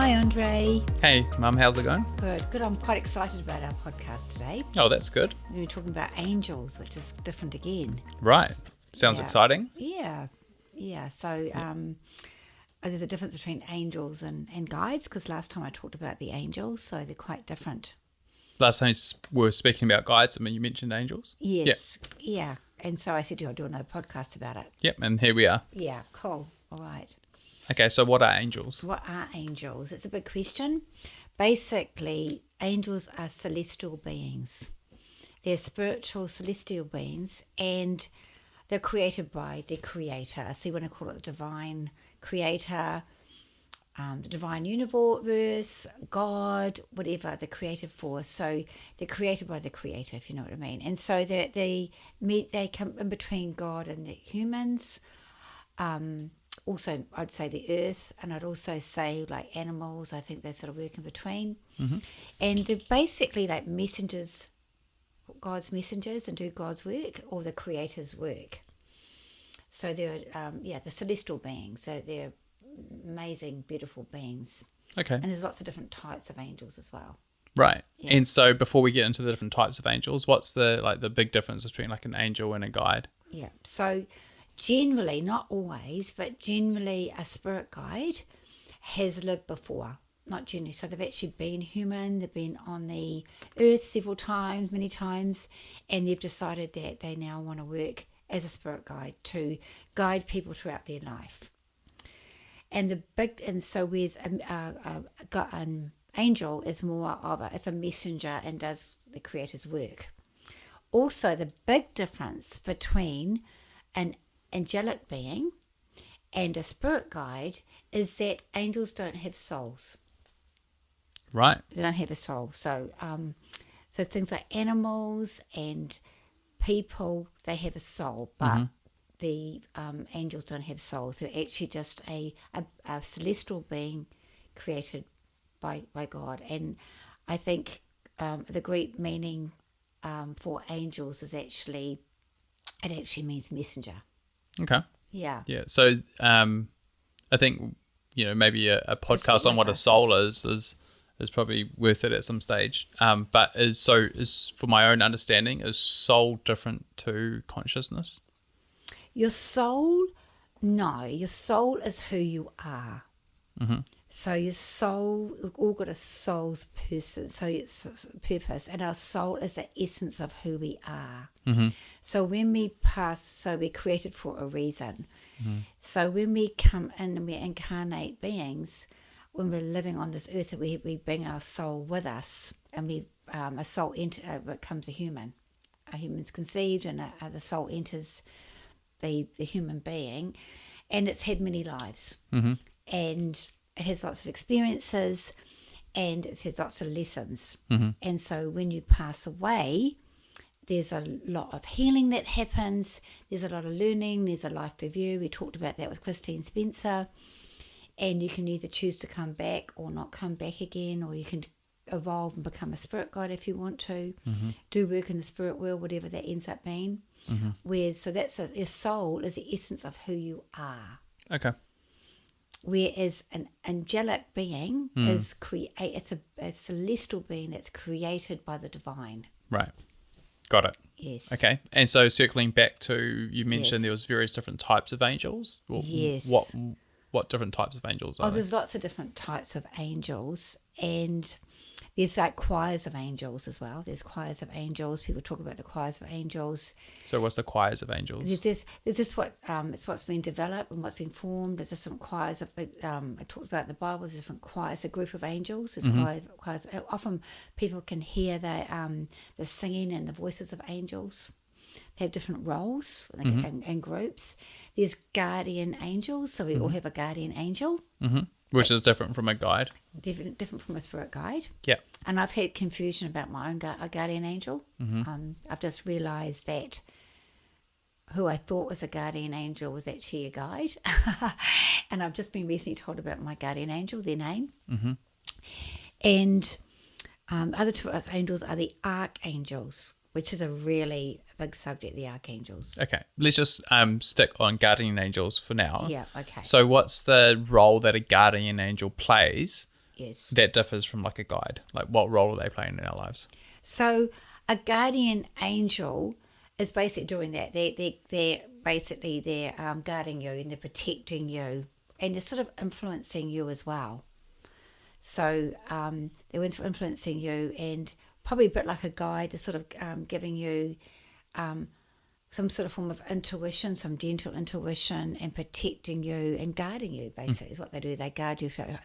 Hi, Andre. Hey, Mum, how's it going? Good. I'm quite excited about our podcast today. Oh, that's good. We're talking about angels, which is different again. Right. Sounds Yeah. exciting. Yeah. So there's a difference between angels and guides, because last time I talked about the angels, so they're quite different. Last time we were speaking about guides, I mean, you mentioned angels. Yes. Yeah. And so I said, I'll do another podcast about it. Yep, and here we are. Yeah, cool. All right. Okay, so what are angels? What are angels? It's a big question. Basically, angels are celestial beings. They're spiritual celestial beings, and they're created by their creator. So you want to call it the divine creator, the divine universe, God, whatever, the creative force. So they're created by the creator, if you know what I mean. And so they come in between God and the humans. Also, I'd say the earth, and I'd also say like animals. I think they sort of work in between. Mm-hmm. And they're basically like messengers, God's messengers, and do God's work or the creator's work. So they're the celestial beings. So they're amazing, beautiful beings. Okay. And there's lots of different types of angels as well. Right. Yeah. And so before we get into the different types of angels, what's the big difference between like an angel and a guide? Yeah. So generally, not always, but generally a spirit guide has lived before. Not generally. So they've actually been human. They've been on the earth several times, many times, and they've decided that they now want to work as a spirit guide to guide people throughout their life. And so whereas an angel is more of it's a messenger and does the creator's work. Also, the big difference between an angelic being and a spirit guide is that angels don't have souls. Right. They don't have a soul. So things like animals and people, they have a soul, but the angels don't have souls. They're actually just a celestial being created by God. And I think the Greek meaning for angels is actually means messenger. Okay. Yeah. Yeah. So I think, maybe a podcast on what a soul is probably worth it at some stage. But is for my own understanding, is soul different to consciousness? Your soul is who you are. Mm-hmm. So your soul, we've all got a soul's person, so it's purpose, and our soul is the essence of who we are. Mm-hmm. So when we pass, so we're created for a reason. Mm-hmm. So when we come in and we incarnate beings, when we're living on this earth, we bring our soul with us, and a soul becomes a human. A human's conceived, and the soul enters the human being, and it's had many lives, and it has lots of experiences, and it has lots of lessons. And so when you pass away, there's a lot of healing that happens. There's a lot of learning. There's a life review. We talked about that with Christine Spencer. And you can either choose to come back or not come back again, or you can evolve and become a spirit guide if you want to, do work in the spirit world, whatever that ends up being. So that's your soul is the essence of who you are. Okay. Whereas an angelic being is it's a celestial being that's created by the divine. Right. Got it. Yes. Okay. And so circling back to, you mentioned there was various different types of angels. Yes. What different types of angels are there? There's lots of different types of angels, and there's like choirs of angels as well. There's choirs of angels. People talk about the choirs of angels. So what's the choirs of angels? There's this it's what's been developed and what's been formed. There's just some choirs of I talked about the Bible. There's different choirs, a group of angels. There's choirs. Often people can hear the singing and the voices of angels. They have different roles and groups. There's guardian angels, so we all have a guardian angel. Which is different from a guide. Different from a spirit guide. Yeah. And I've had confusion about my own guardian angel. I've just realised that who I thought was a guardian angel was actually a guide. And I've just been recently told about my guardian angel, their name. And other two angels are the archangels, which is a really big subject, the archangels. Okay, let's just stick on guardian angels for now. Yeah, okay. So what's the role that a guardian angel plays Yes. that differs from like a guide? Like what role are they playing in our lives? So a guardian angel is basically doing that. They're basically guarding you and they're protecting you and they're sort of influencing you as well. So they're influencing you and probably a bit like a guide. They're sort of giving you some sort of form of intuition, some gentle intuition, and protecting you and guarding you. Basically, is what they do. They guard you, and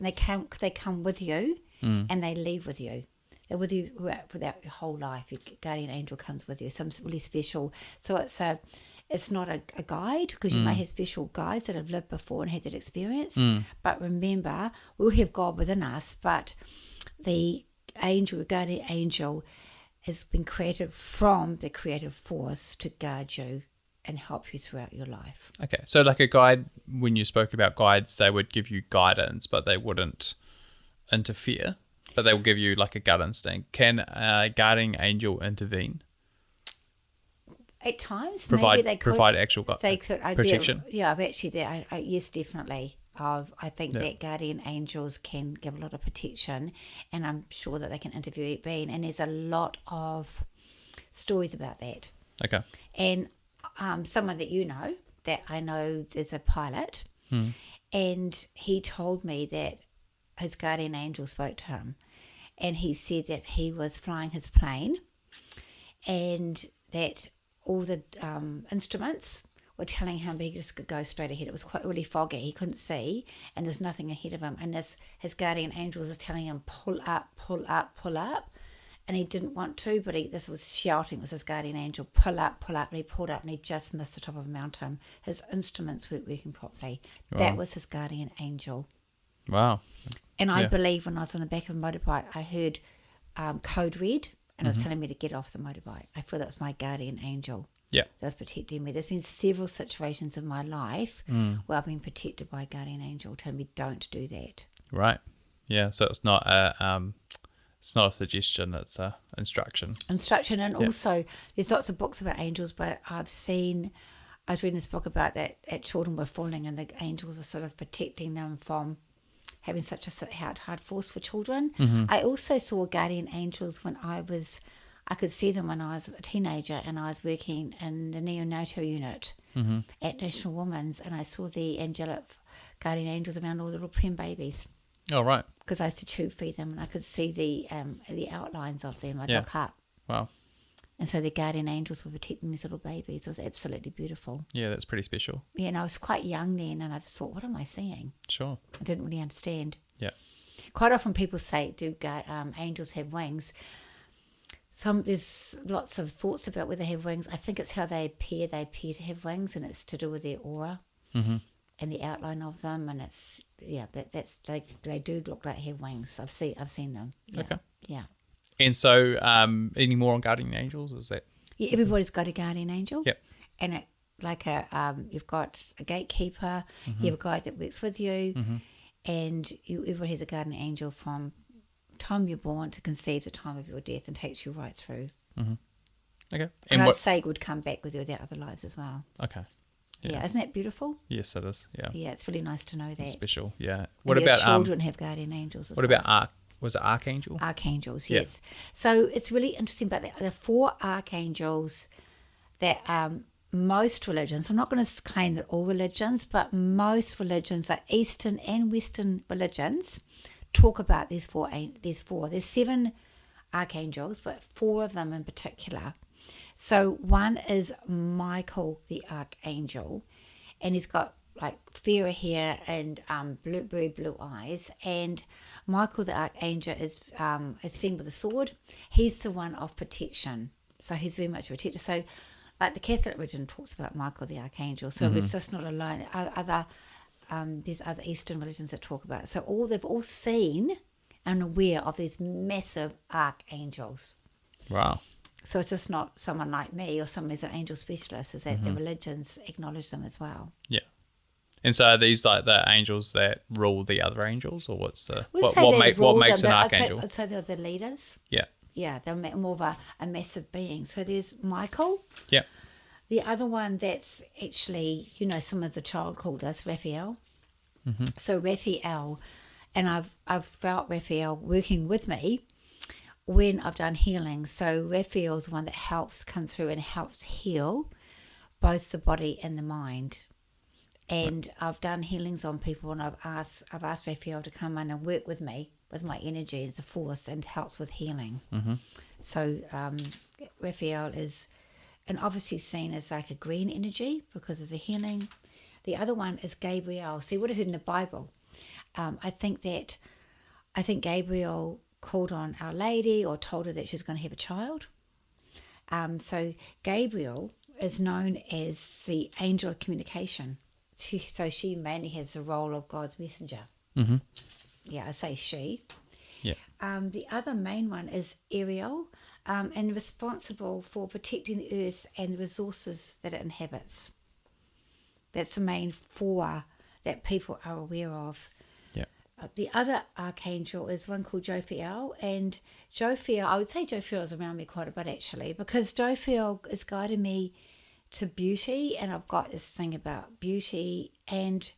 they come with you, and they leave with you. They're with you throughout your whole life. Your guardian angel comes with you. Some really special. So it's not a guide because you may have special guides that have lived before and had that experience. But remember, we'll have God within us, but the angel, guardian angel, has been created from the creative force to guide you and help you throughout your life. Okay, so like a guide, when you spoke about guides, they would give you guidance, but they wouldn't interfere, but they will give you like a gut instinct. Can a guardian angel intervene? At times, Provide, maybe they could. provide actual They could. protection? I've actually there. Yes, definitely. I think that guardian angels can give a lot of protection, and I'm sure that they can intervene. And there's a lot of stories about that. Okay. And someone that you know, that I know, there's a pilot, and he told me that his guardian angel spoke to him, and he said that he was flying his plane, and that all the instruments were telling him he just could go straight ahead. It was quite really foggy. He couldn't see, and there's nothing ahead of him. And his guardian angels are telling him, pull up, pull up, pull up. And he didn't want to, but this was shouting. It was his guardian angel, pull up, pull up. And he pulled up, and he just missed the top of a mountain. His instruments weren't working properly. Wow. That was his guardian angel. Wow. And I believe when I was on the back of a motorbike, I heard code red, and it was telling me to get off the motorbike. I feel that was my guardian angel. Yeah. That was protecting me. There's been several situations in my life where I've been protected by a guardian angel telling me don't do that. Right. Yeah. So it's not a suggestion, it's a instruction. Instruction. And also there's lots of books about angels, but I was reading this book about that children were falling and the angels were sort of protecting them from having such a hard force for children. I also saw guardian angels when I could see them when I was a teenager and I was working in the neonatal unit at National Women's, and I saw the angelic guardian angels around all the little prem babies. Oh, right. Because I used to tube feed them and I could see the outlines of them. I'd look up. Wow. And so the guardian angels were protecting these little babies. It was absolutely beautiful. Yeah, that's pretty special. Yeah, and I was quite young then, and I just thought, what am I seeing? Sure. I didn't really understand. Yeah. Quite often people say, do angels have wings? There's lots of thoughts about whether they have wings. I think it's how they appear. They appear to have wings, and it's to do with their aura and the outline of them. And it's they do look like they have wings. I've seen them. Yeah. Okay. Yeah. And so, any more on guardian angels? Is that? Yeah, everybody's got a guardian angel. Yep. And you've got a gatekeeper. You have a guide that works with you, and everybody has a guardian angel from time you're born to conceive the time of your death and takes you right through. Okay. And I'd say would come back with you with their other lives as well. Okay. Yeah, isn't that beautiful? Yes, it is. Yeah. Yeah, it's really nice to know that. It's special. Yeah. What about children have guardian angels as what well? about was it Archangel? Archangels, yes. So it's really interesting about the 4 archangels that most religions, I'm not going to claim that all religions, but most religions, like Eastern and Western religions, talk about these four. There's 7 archangels, but 4 of them in particular. So one is Michael the archangel, and he's got like fairy hair and very blue eyes. And Michael the archangel is seen with a sword. He's the one of protection, so he's very much a protector. So like the Catholic religion talks about Michael the archangel, so it's just not alone. There's other Eastern religions that talk about it. So they've all seen and aware of these massive archangels. Wow. So it's just not someone like me or someone who's an angel specialist, is that the religions acknowledge them as well. Yeah. And so are these like the angels that rule the other angels, or what's the what makes an archangel? I'd say they're the leaders. Yeah. Yeah, they're more of a massive being. So there's Michael. Yeah. The other one that's actually, some of the child called us, Raphael. So Raphael and I've felt Raphael working with me when I've done healing. So Raphael's the one that helps come through and helps heal both the body and the mind. And I've done healings on people, and I've asked Raphael to come in and work with me with my energy as a force, and helps with healing. So Raphael is, and obviously seen as like a green energy because of the healing. The other one is Gabriel. So you would have heard in the Bible. I think Gabriel called on Our Lady or told her that she was going to have a child. So Gabriel is known as the angel of communication. So she mainly has the role of God's messenger. Yeah, I say she. Yeah. The other main one is Ariel, and responsible for protecting the earth and the resources that it inhabits. That's the main four that people are aware of. Yeah. The other archangel is one called Jophiel, and Jophiel, I would say Jophiel is around me quite a bit actually, because Jophiel is guiding me to beauty, and I've got this thing about beauty and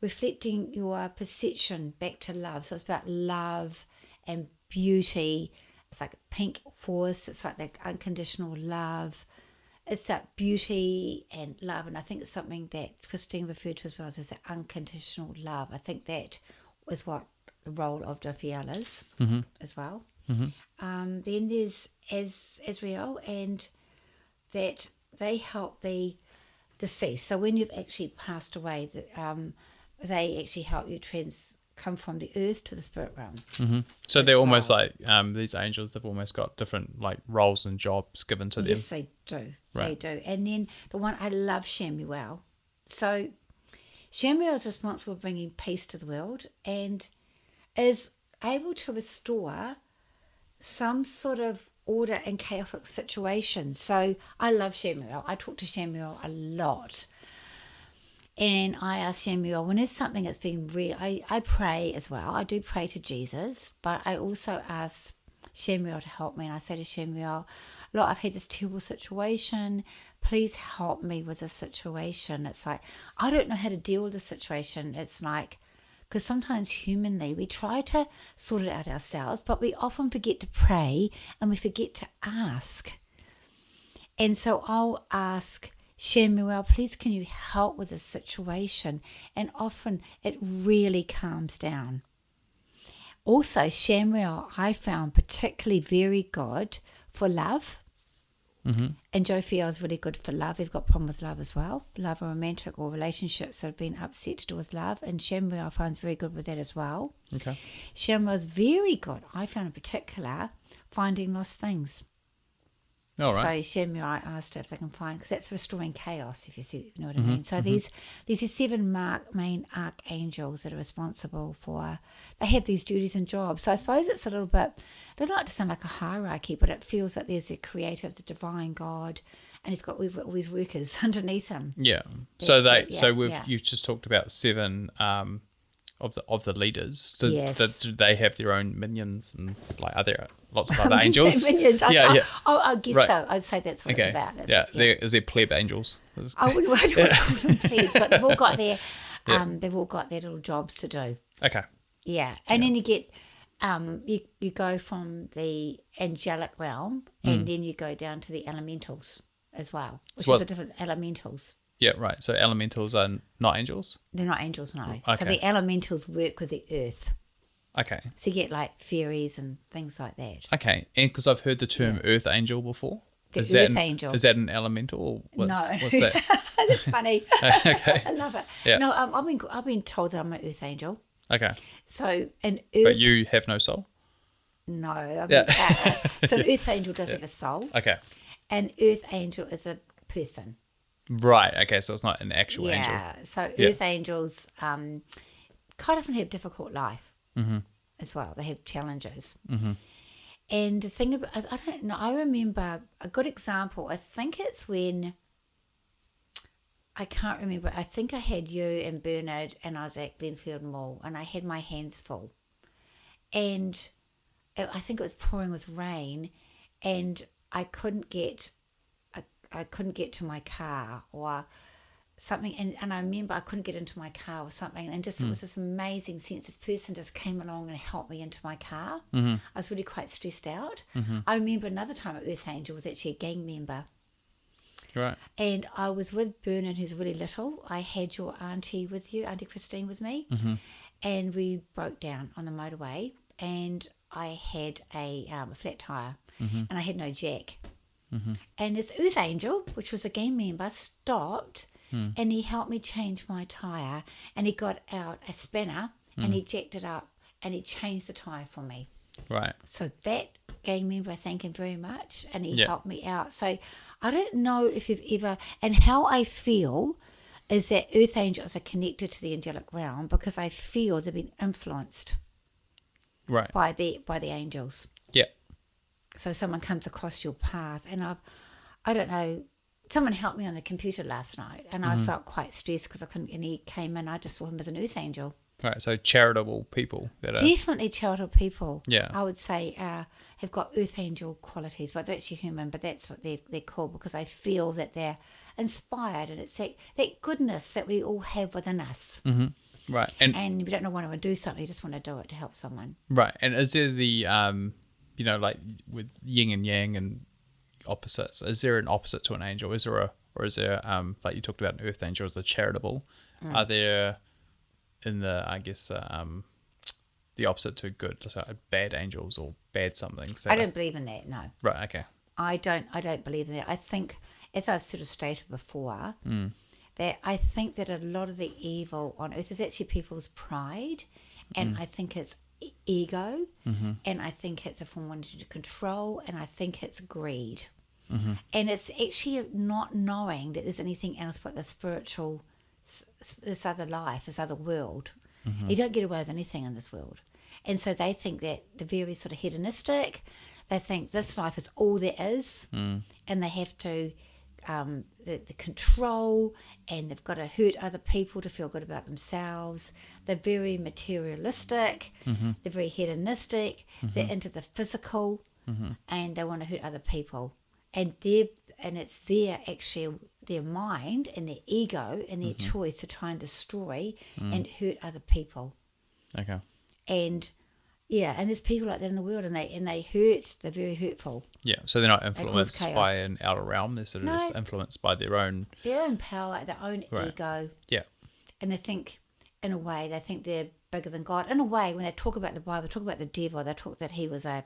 reflecting your perception back to love. So it's about love and beauty. It's like a pink force. It's like that unconditional love. It's that beauty and love, and I think it's something that Christine referred to as well as that unconditional love. I think that is what the role of Jophiel is as well. Then there's Israel, and that they help the deceased. So when you've actually passed away, they actually help you come from the earth to the spirit realm. So they're almost like these angels. They've almost got different like roles and jobs given to them. Yes, they do. Right. They do. And then the one I love, Shemuel. So Shemuel is responsible for bringing peace to the world and is able to restore some sort of order in chaotic situations. So I love Shemuel. I talk to Shemuel a lot. And I ask Shemuel, when there's something that's been real, I pray as well. I do pray to Jesus, but I also ask Shemuel to help me. And I say to Shemuel, look, I've had this terrible situation. Please help me with this situation. It's like, I don't know how to deal with the situation. It's like, because sometimes humanly we try to sort it out ourselves, but we often forget to pray and we forget to ask. And so I'll ask Shemuel, please can you help with this situation? And often it really calms down. Also, Shemuel I found particularly very good for love. And Jophiel is really good for love. We've got a problem with love as well. Love or romantic or relationships that have been upset to do with love. And Shemuel I find very good with that as well. Okay. Shemuel is very good, I found in particular, finding lost things. All right. So Shemuel, I asked her if they can find, because that's restoring chaos, if you know what I mean. So these are seven main archangels that are responsible for, they have these duties and jobs. So I suppose it's a little bit, I don't like to sound like a hierarchy, but it feels like there's a creator, the divine God, and we've got all these workers underneath him. Yeah. You've just talked about seven of the leaders. So Yes. do they have their own minions, and like are there lots of other angels? Minions. Yeah. I guess Right. so. I'd say that's what it's about. Is there pleb angels? I wouldn't call them plebs, but they've all got their little jobs to do. Okay. Yeah, and then you get you go from the angelic realm, and then you go down to the elementals as well, which is a different elementals. Yeah, right. So elementals are not angels? They're not angels, no. Okay. So the elementals work with the earth. Okay. So you get like fairies and things like that. Okay. And because I've heard the term earth angel before. The Is earth that angel. Is that an elemental? Or what's that? That's funny. Okay. I love it. Yeah. No, I've been told that I'm an earth angel. Okay. So an earth. But you have no soul? No. Yeah. So an earth angel does have a soul. Okay. An earth angel is a person. Right. Okay. So it's not an actual angel. Yeah. So earth angels quite often have difficult life as well. They have challenges. And the thing about, I don't know, I remember a good example. I think it's when, I can't remember. I think I had you and Bernard and I was at Glenfield Mall and I had my hands full. And I think it was pouring with rain and I couldn't get to my car, or something, and I remember I couldn't get into my car or something, and just it was this amazing sense. This person just came along and helped me into my car. I was really quite stressed out. I remember another time at Earth Angel was actually a gang member. Right. And I was with Bernard, who's really little. I had your auntie with you, Auntie Christine with me. And we broke down on the motorway. And I had a flat tyre. And I had no jack. And this Earth Angel, which was a gang member, stopped. And he helped me change my tyre. And he got out a spanner. And he jacked it up. And he changed the tyre for me. Right. So that gang member, I thank him very much, and he Yeah. helped me out. So I don't know if you've ever, and how I feel is that Earth Angels are connected to the angelic realm because I feel they've been influenced Right. by the angels. Yeah. So someone comes across your path, and I don't know, someone helped me on the computer last night, and I felt quite stressed because I couldn't, and he came in, I just saw him as an Earth Angel. Right. So charitable people that are. Definitely charitable people. Yeah. I would say have got Earth Angel qualities, but they're actually human, but that's what they're called because I feel that they're inspired, and it's that goodness that we all have within us. Right. And And we don't know want to do something, you just want to do it to help someone. right. And is there the like with yin and yang and opposites? Is there an opposite to an angel? Is there like you talked about an earth angel as a charitable? Are there in the the opposite to good, so bad angels or bad somethings? I don't believe in that, no. Right. Okay. I don't believe in that. I think, as I sort of stated before, that I think that a lot of the evil on earth is actually people's pride, and I think it's ego, and I think it's a form of wanting to control, and I think it's greed. And it's actually not knowing that there's anything else but the spiritual, this other life, this other world. You don't get away with anything in this world. And so they think that they're very sort of hedonistic. They think this life is all there is, and they have to the control, and they've got to hurt other people to feel good about themselves. They're very materialistic. They're very hedonistic. They're into the physical, and they want to hurt other people. And it's their mind and their ego and their choice to try and destroy and hurt other people. Okay. And and there's people like that in the world, and they hurt. They're very hurtful. Yeah. So they're not influenced chaos. by an outer realm. They're sort of just influenced by their own Power, their own ego. Yeah. And they think, in a way, they're bigger than God. In a way, when they talk about the Bible, talk about the devil, they talk that he was an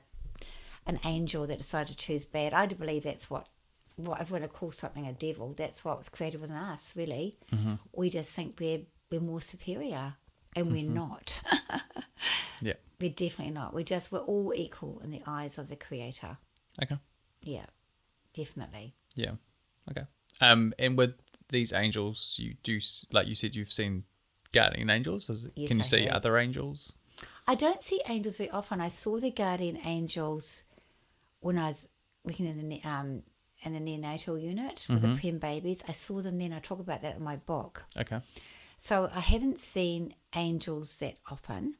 angel that decided to choose bad. I do believe that's what if we're going to call something a devil, that's what was created within us, really. We just think we're more superior, and we're not. Yeah. We're definitely not. We're all equal in the eyes of the Creator. Okay. Yeah, definitely. Yeah. Okay. And with these angels, you do, like you said, you've seen guardian angels. Yes, can you I see have. other angels? I don't see angels very often. I saw the guardian angels when I was working in the neonatal unit with the prem babies. I saw them then. I talk about that in my book. Okay. So I haven't seen angels that often.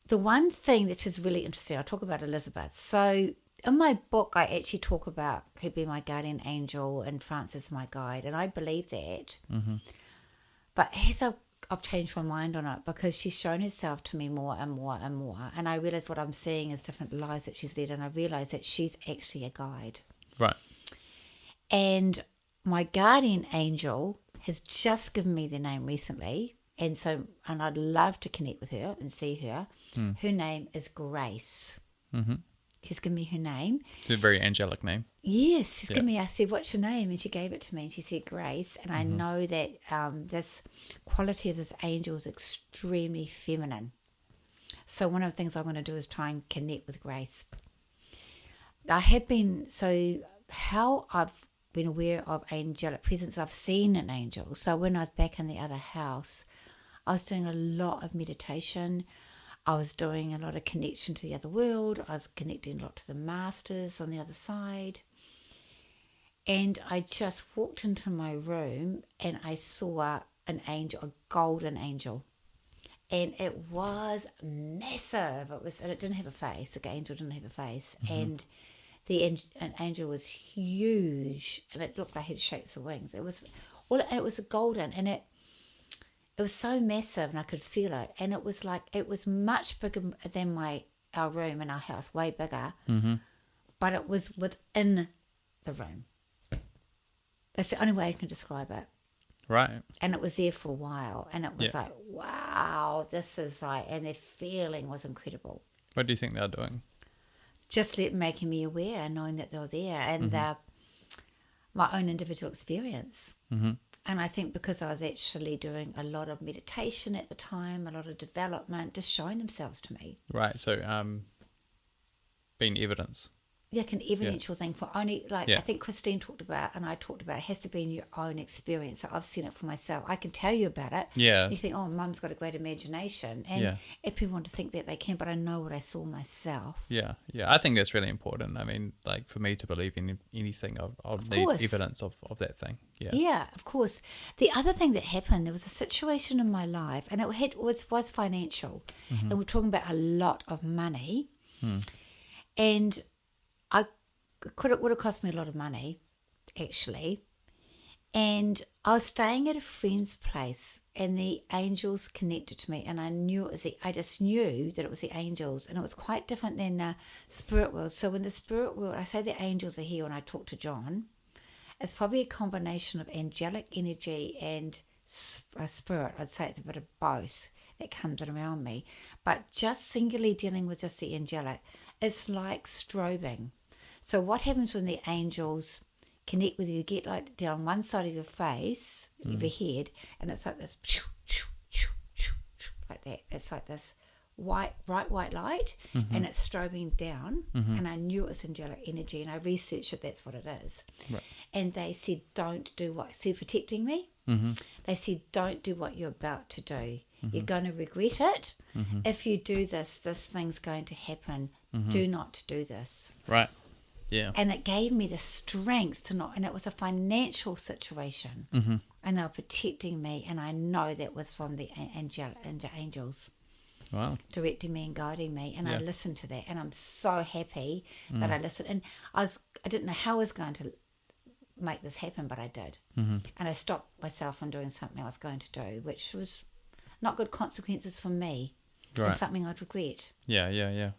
The one thing that is really interesting, I'll talk about Elizabeth. So in my book, I actually talk about her being my guardian angel and Francis my guide, and I believe that. But as I've changed my mind on it, because she's shown herself to me more and more and more, and I realise what I'm seeing is different lives that she's led, and I realise that she's actually a guide. Right. And my guardian angel has just given me their name recently, and I'd love to connect with her and see her. Her name is Grace. She's given me her name. It's a very angelic name. Yes, she's given me. I said, "What's your name?" And she gave it to me, and she said Grace. And I know that this quality of this angel is extremely feminine. So one of the things I'm going to do is try and connect with Grace. How I've been aware of angelic presence, I've seen an angel. So when I was back in the other house, I was doing a lot of meditation. I was doing a lot of connection to the other world. I was connecting a lot to the masters on the other side. And I just walked into my room and I saw an angel, a golden angel. And it was massive. And it didn't have a face. The angel didn't have a face. And an angel was huge, and it looked like it had shapes of wings. It was Well, and it was golden, and it was so massive, and I could feel it, and it was like it was much bigger than our room in our house, way bigger. Mm-hmm. But it was within the room. That's the only way I can describe it. Right. And it was there for a while, and it was Yeah. like, wow, this is like, and the feeling was incredible. What do you think they're doing? Just making me aware, knowing that they were there, and Mm-hmm. my own individual experience. Mm-hmm. And I think because I was actually doing a lot of meditation at the time, a lot of development, just showing themselves to me. Right. So, being evidence. Like an evidential thing for only, like Yeah. I think Christine talked about, and I talked about, it has to be in your own experience. So I've seen it for myself. I can tell you about it. Yeah. You think, oh, mum's got a great imagination. And Yeah. if people want to think that they can, but I know what I saw myself. Yeah. Yeah. I think that's really important. I mean, like for me to believe in anything, I'll need course. evidence of that thing. Yeah. Yeah, of course. The other thing that happened, there was a situation in my life, and was financial. And we're talking about a lot of money. And it would have cost me a lot of money, actually. And I was staying at a friend's place, and the angels connected to me, and I just knew that it was the angels, and it was quite different than the spirit world. So in the spirit world, I say the angels are here when I talk to John. It's probably a combination of angelic energy and spirit. I'd say it's a bit of both that comes around me. But just singularly dealing with just the angelic, it's like strobing. So what happens when the angels connect with you? You get like down one side of your face, of your head, and it's like this, like that. It's like this bright white light, and it's strobing down. And I knew it was angelic energy, and I researched it. That's what it is. Right. And they said, don't do what? See, protecting me. They said, don't do what you're about to do. You're going to regret it. If you do this thing's going to happen. Do not do this. Right. Yeah. And it gave me the strength to not, and it was a financial situation. And they were protecting me, and I know that was from the angels Wow. directing me and guiding me, and I Yeah. listened to that, and I'm so happy that I listened. And I didn't know how I was going to make this happen, but I did. And I stopped myself from doing something I was going to do, which was not good consequences for me, and Right. something I'd regret. Yeah. Yeah. Yeah.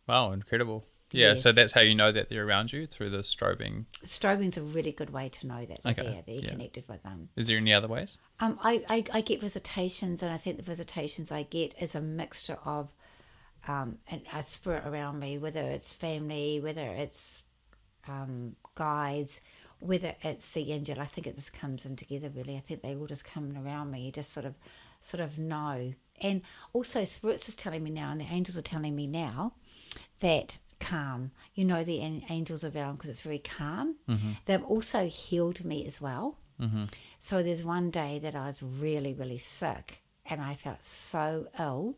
Wow. Incredible. Yeah. So Yes. that's how you know that they're around you, through the strobing. Strobing's a really good way to know that they're Okay, there, that you're yeah. connected with them. Is there any other ways? I get visitations, and I think the visitations I get is a mixture of a spirit around me, whether it's family, whether it's guides, whether it's the angel. I think it just comes in together, really. I think they all just come around me. You just sort of know. And also spirit's just telling me now, and the angels are telling me now, that calm. You know, the angels around because it's very calm. They've also healed me as well. So there's one day that I was really, really sick, and I felt so ill.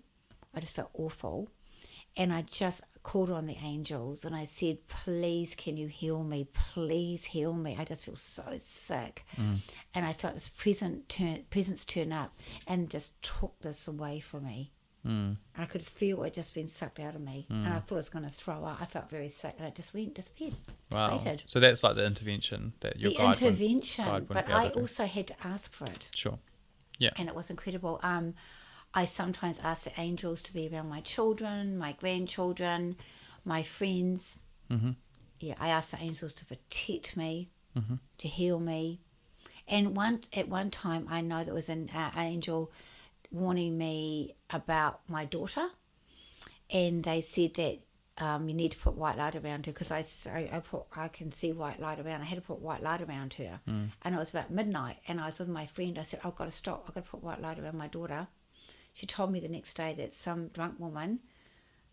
I just felt awful. And I just called on the angels, and I said, please, can you heal me? Please heal me. I just feel so sick. And I felt this presence turn up and just took this away from me. I could feel it just being sucked out of me, and I thought I was going to throw up. I felt very sick, and it just disappeared. Wow. Faded. So that's like the intervention that your The guide wouldn't- intervention, guide wouldn't but be able I to do. also had to ask for it, Sure. Yeah. and it was incredible. I sometimes ask the angels to be around my children, my grandchildren, my friends. Yeah, I asked the angels to protect me, to heal me. And at one time, I know there was an angel warning me about my daughter, and they said that you need to put white light around her, because I can see white light around. I had to put white light around her, and it was about midnight, and I was with my friend. I said, I've got to stop. I've got to put white light around my daughter. She told me the next day that some drunk woman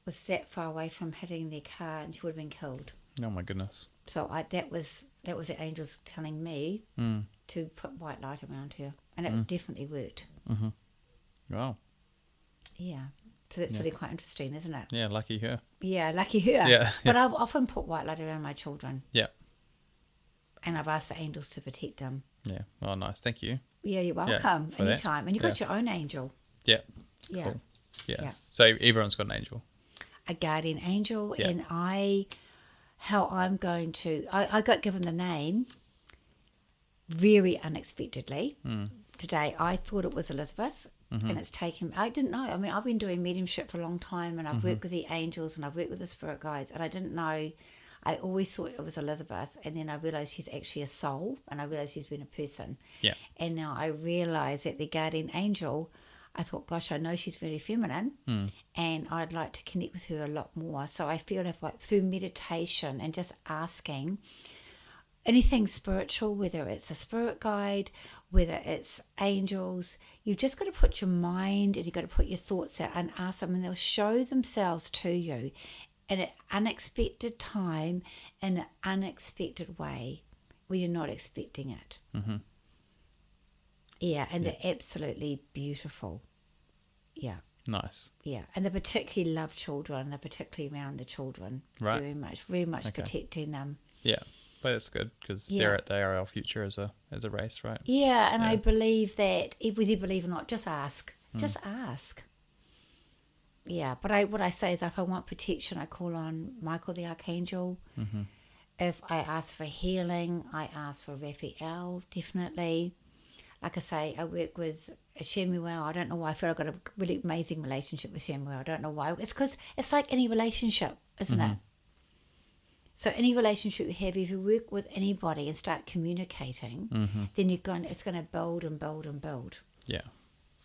was that far away from hitting their car, and she would have been killed. Oh my goodness. So that was the angels telling me to put white light around her, and it definitely worked. Wow. Yeah. So that's really quite interesting, isn't it? Yeah. Lucky her. Yeah, lucky her. Yeah. But I've often put white light around my children, Yeah. and I've asked the angels to protect them. Yeah. Oh, nice. Thank you. Yeah, you're welcome. for that. Anytime. And you've got your own angel. Yeah. Yeah. Cool. Yeah. Yeah. So everyone's got an angel. A guardian angel, Yeah. and I got given the name very unexpectedly. Today I thought it was Elizabeth, and it's taken, I didn't know. I mean, I've been doing mediumship for a long time, and I've worked with the angels and I've worked with the spirit guides, and I didn't know. I always thought it was Elizabeth, and then I realised she's actually a soul, and I realised she's been a person. Yeah. And now I realise that the guardian angel, I thought, gosh, I know she's very feminine, and I'd like to connect with her a lot more. So I feel like through meditation and just asking anything spiritual, whether it's a spirit guide, whether it's angels, you've just got to put your mind and you've got to put your thoughts out and ask them, and they'll show themselves to you in an unexpected time, in an unexpected way, where you're not expecting it. Yeah, and they're absolutely beautiful. Yeah. Nice. Yeah, and they particularly love children. They're particularly around the children. Right. Very much Okay. protecting them. Yeah, but it's good because they are our future as a race, right? Yeah, and I believe that whether you believe or not, just ask. Just ask. Yeah, but what I say is, if I want protection, I call on Michael the Archangel. If I ask for healing, I ask for Raphael, definitely. Like I say, I work with Shemuel. I don't know why. I feel I've got a really amazing relationship with Shemuel. I don't know why. It's because it's like any relationship, isn't it? So any relationship you have, if you work with anybody and start communicating, then it's going to build and build and build. Yeah.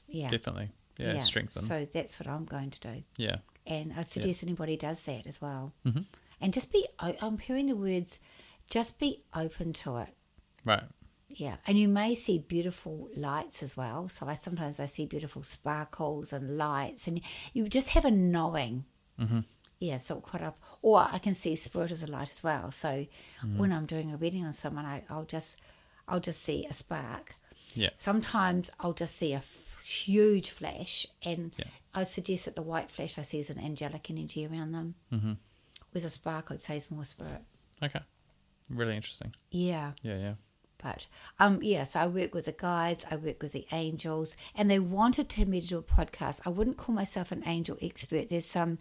Yeah. Definitely. Yeah, strengthen. So that's what I'm going to do. Yeah. And I'd suggest anybody does that as well. And just I'm hearing the words, just be open to it. Right. Yeah, and you may see beautiful lights as well. So sometimes I see beautiful sparkles and lights, and you just have a knowing. Yeah, so caught up. Or I can see spirit as a light as well. So when I'm doing a reading on someone, I'll just see a spark. Yeah. Sometimes I'll just see a huge flash, and I suggest that the white flash I see is an angelic energy around them. Whereas a spark, I'd say, is more spirit. Okay. Really interesting. Yeah. Yeah. But so I work with the guides, I work with the angels, and they wanted me to do a podcast. I wouldn't call myself an angel expert. There's some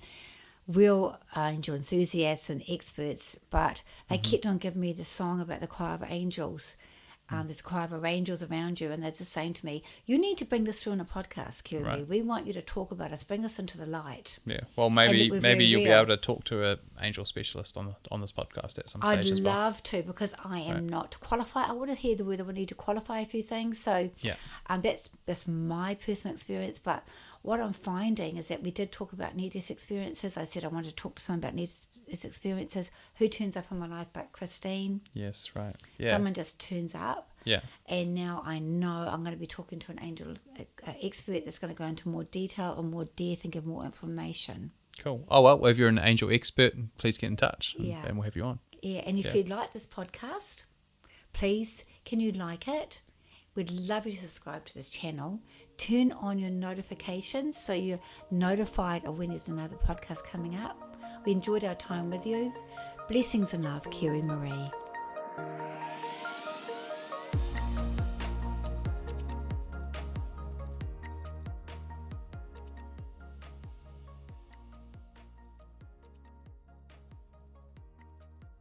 real angel enthusiasts and experts, but they kept on giving me the song about the choir of angels. There's a choir of angels around you, and they're just saying to me, you need to bring this through in a podcast, Kiri. Right. We want you to talk about us, bring us into the light. Yeah. Well, maybe we're very you'll be real. able to talk to an angel specialist on this podcast at some I'd stage as well. love to, because I am not qualified. I want to hear the word. I would need to qualify a few things. So that's my personal experience. But what I'm finding is that we did talk about near-death experiences. I said I wanted to talk to someone about near-death experiences. Who turns up in my life but Christine? Yes, right. Yeah. Someone just turns up. Yeah. And now I know I'm going to be talking to an angel expert that's going to go into more detail and more depth and give more information. Cool. Oh, well, if you're an angel expert, please get in touch and we'll have you on. Yeah, and if you'd like this podcast, please, can you like it? We'd love you to subscribe to this channel. Turn on your notifications so you're notified of when there's another podcast coming up. We enjoyed our time with you. Blessings and love, Kiri Marie.